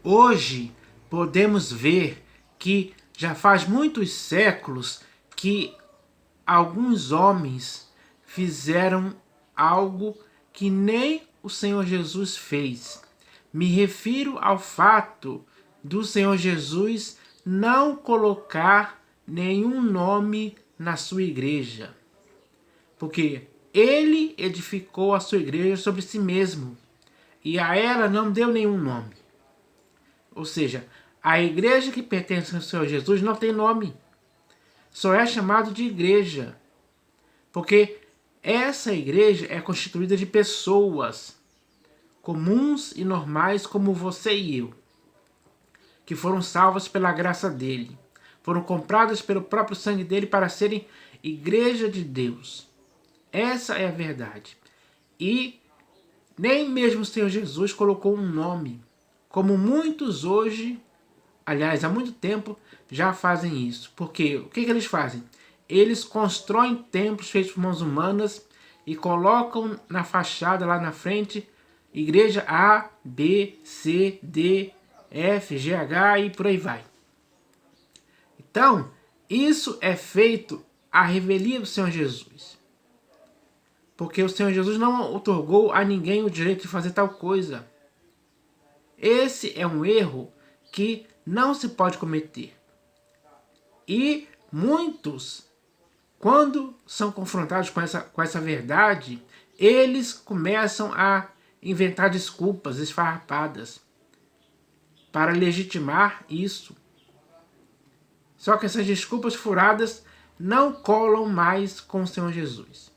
Hoje podemos ver que já faz muitos séculos que alguns homens fizeram algo que nem o Senhor Jesus fez. Me refiro ao fato do Senhor Jesus não colocar nenhum nome na sua igreja, porque ele edificou a sua igreja sobre si mesmo e a ela não deu nenhum nome. Ou seja, a igreja que pertence ao Senhor Jesus não tem nome, só é chamado de igreja, porque essa igreja é constituída de pessoas comuns e normais como você e eu, que foram salvas pela graça dele, foram compradas pelo próprio sangue dele para serem igreja de Deus. Essa é a verdade. E nem mesmo o Senhor Jesus colocou um nome, como muitos hoje, aliás, há muito tempo, já fazem isso. Porque o que eles fazem? Eles constroem templos feitos por mãos humanas e colocam na fachada lá na frente igreja A, B, C, D, F, G, H e por aí vai. Então, isso é feito à revelia do Senhor Jesus. Porque o Senhor Jesus não otorgou a ninguém o direito de fazer tal coisa. Esse é um erro que não se pode cometer. E muitos, quando são confrontados com essa verdade, eles começam a inventar desculpas esfarrapadas para legitimar isso. Só que essas desculpas furadas não colam mais com o Senhor Jesus.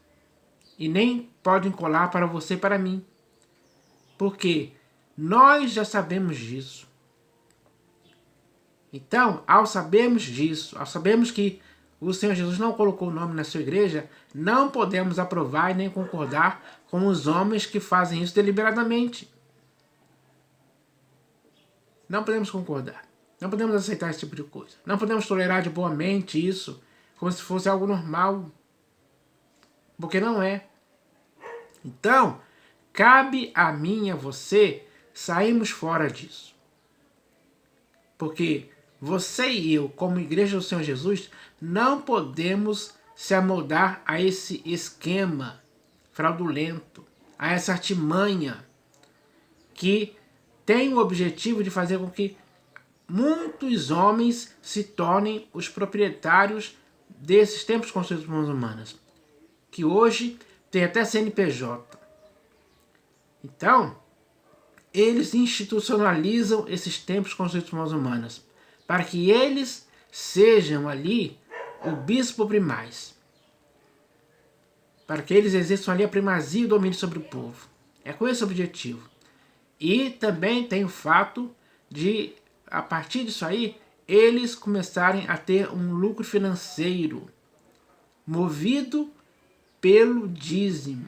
E nem podem colar para você e para mim. Porque nós já sabemos disso. Então, ao sabermos disso, ao sabermos que o Senhor Jesus não colocou o nome na sua igreja, não podemos aprovar e nem concordar com os homens que fazem isso deliberadamente. Não podemos concordar. Não podemos aceitar esse tipo de coisa. Não podemos tolerar de boa mente isso, como se fosse algo normal. Porque não é. Então, cabe a mim e a você sairmos fora disso. Porque você e eu, como igreja do Senhor Jesus, não podemos se amoldar a esse esquema fraudulento, a essa artimanha que tem o objetivo de fazer com que muitos homens se tornem os proprietários desses templos construídos por mãos humanas, que hoje tem até CNPJ. Então, eles institucionalizam esses templos construídos por mãos humanas, para que eles sejam ali o bispo primaz, para que eles exerçam ali a primazia e o domínio sobre o povo. É com esse objetivo. E também tem o fato de, a partir disso aí, eles começarem a ter um lucro financeiro movido pelo dízimo,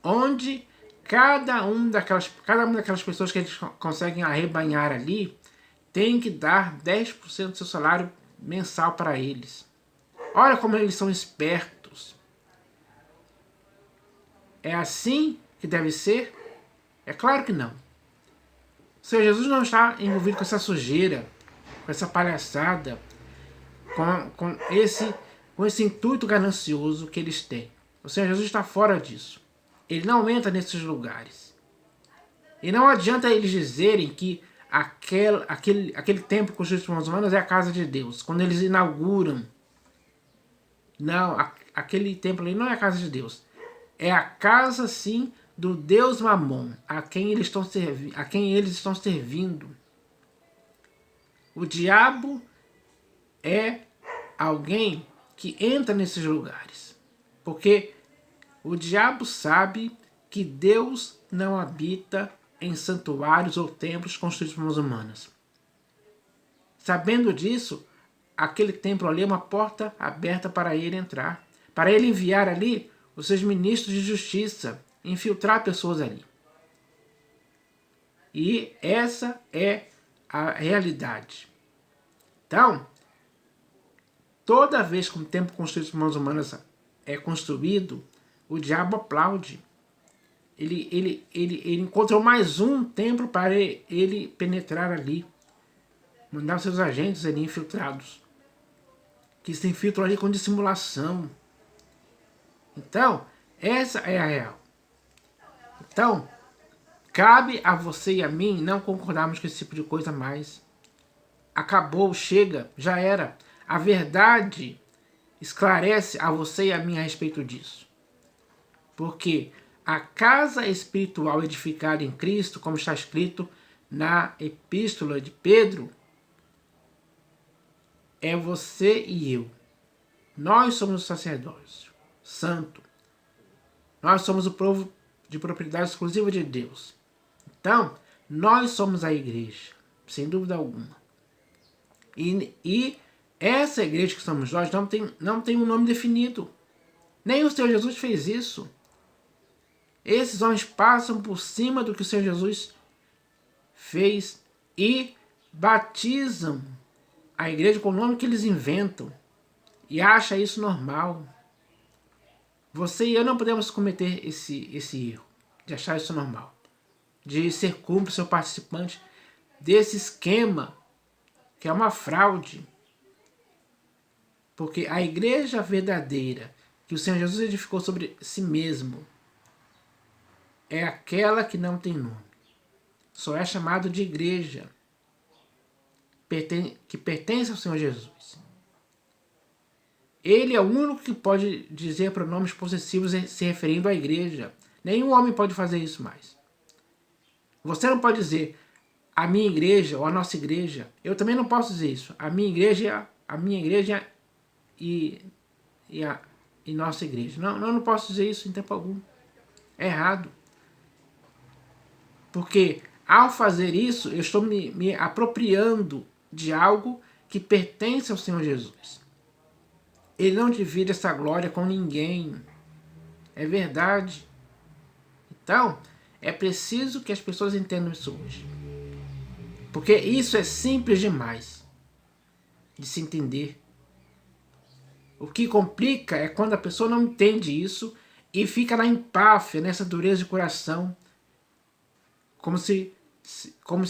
onde cada uma daquelas pessoas que eles conseguem arrebanhar ali tem que dar 10% do seu salário mensal para eles. Olha como eles são espertos. É assim que deve ser? É claro que não. O Senhor Jesus não está envolvido com essa sujeira, com essa palhaçada, com esse intuito ganancioso que eles têm. O Senhor Jesus está fora disso. Ele não entra nesses lugares. E não adianta eles dizerem que aquele templo construído por mãos humanas é a casa de Deus. Quando eles inauguram. Não, aquele templo ali não é a casa de Deus. É a casa, sim, do Deus Mamon, a quem eles estão servindo. O diabo é alguém que entra nesses lugares. Porque o diabo sabe que Deus não habita em santuários ou templos construídos por mãos humanas. Sabendo disso, aquele templo ali é uma porta aberta para ele entrar, para ele enviar ali os seus ministros de justiça, infiltrar pessoas ali. E essa é a realidade. Então, toda vez que um templo construído por mãos humanas é construído, o diabo aplaude. Ele encontrou mais um templo para ele penetrar ali. Mandar seus agentes ali infiltrados, que se infiltram ali com dissimulação. Então, essa é a real. Então, cabe a você e a mim não concordarmos com esse tipo de coisa mais. Acabou, chega, já era. A verdade esclarece a você e a mim a respeito disso. Porque a casa espiritual edificada em Cristo, como está escrito na epístola de Pedro, é você e eu. Nós somos o sacerdócio santo. Nós somos o povo de propriedade exclusiva de Deus. Então, nós somos a igreja, sem dúvida alguma. E essa igreja que somos nós não tem um nome definido. Nem o Senhor Jesus fez isso. Esses homens passam por cima do que o Senhor Jesus fez e batizam a igreja com o nome que eles inventam. E acham isso normal. Você e eu não podemos cometer esse erro de achar isso normal. De ser cúmplice ou participante desse esquema que é uma fraude. Porque a igreja verdadeira que o Senhor Jesus edificou sobre si mesmo é aquela que não tem nome. Só é chamado de igreja que pertence ao Senhor Jesus. Ele é o único que pode dizer pronomes possessivos se referindo à igreja. Nenhum homem pode fazer isso mais. Você não pode dizer a minha igreja ou a nossa igreja. Eu também não posso dizer isso. A minha igreja e nossa igreja. Não posso dizer isso em tempo algum. É errado. Porque ao fazer isso, eu estou me apropriando de algo que pertence ao Senhor Jesus. Ele não divide essa glória com ninguém. É verdade. Então, é preciso que as pessoas entendam isso hoje. Porque isso é simples demais de se entender. O que complica é quando a pessoa não entende isso e fica na empáfia, nessa dureza de coração, como se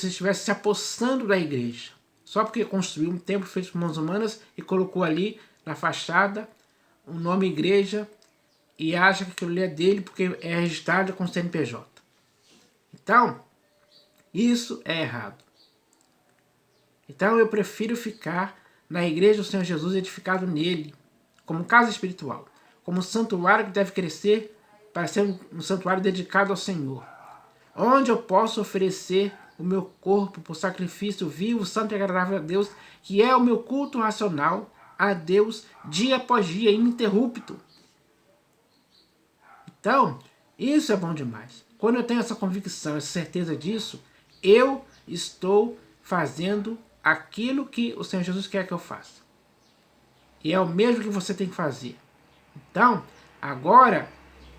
estivesse se apossando da igreja. Só porque construiu um templo feito por mãos humanas e colocou ali na fachada o nome igreja e acha que aquilo ali é dele porque é registrado com CNPJ. Então, isso é errado. Então eu prefiro ficar na igreja do Senhor Jesus edificado nele, como casa espiritual, como santuário que deve crescer para ser um santuário dedicado ao Senhor, onde eu posso oferecer o meu corpo por sacrifício vivo, santo e agradável a Deus, que é o meu culto racional a Deus dia após dia, ininterrupto. Então, isso é bom demais. Quando eu tenho essa convicção, essa certeza disso, eu estou fazendo aquilo que o Senhor Jesus quer que eu faça. E é o mesmo que você tem que fazer. Então, agora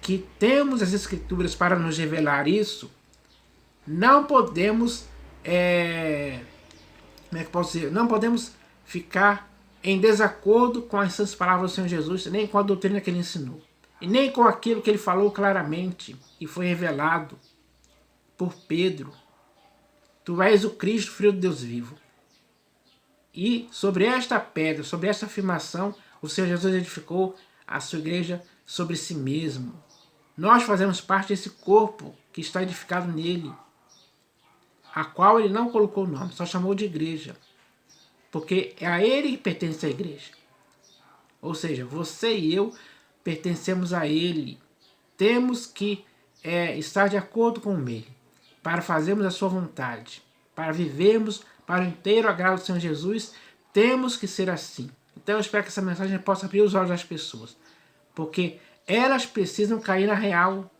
que temos as Escrituras para nos revelar isso, não podemos, como é que posso dizer? Não podemos ficar em desacordo com as santas palavras do Senhor Jesus, nem com a doutrina que ele ensinou, e nem com aquilo que ele falou claramente e foi revelado por Pedro. Tu és o Cristo, Filho de Deus vivo. E sobre esta pedra, sobre esta afirmação, o Senhor Jesus edificou a sua igreja sobre si mesmo. Nós fazemos parte desse corpo que está edificado nele, a qual ele não colocou o nome, só chamou de igreja. Porque é a ele que pertence a igreja. Ou seja, você e eu pertencemos a ele. Temos que estar de acordo com ele, para fazermos a sua vontade, para vivermos para o inteiro agrado do Senhor Jesus. Temos que ser assim. Então eu espero que essa mensagem possa abrir os olhos das pessoas, porque elas precisam cair na real.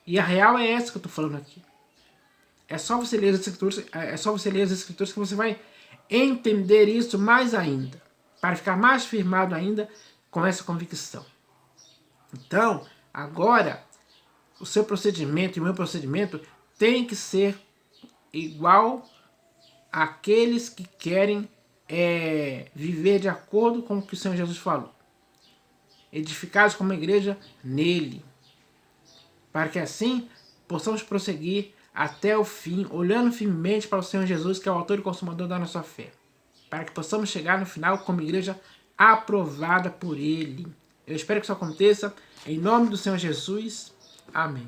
E a real é essa que eu estou falando aqui. É só você ler as escrituras que você vai entender isso mais ainda, para ficar mais firmado ainda com essa convicção. Então, agora, o seu procedimento e o meu procedimento tem que ser igual àqueles que querem viver de acordo com o que o Senhor Jesus falou. Edificados como igreja nele. para que assim possamos prosseguir até o fim, olhando firmemente para o Senhor Jesus, que é o autor e consumador da nossa fé, para que possamos chegar no final como igreja aprovada por Ele. Eu espero que isso aconteça, em nome do Senhor Jesus. Amém.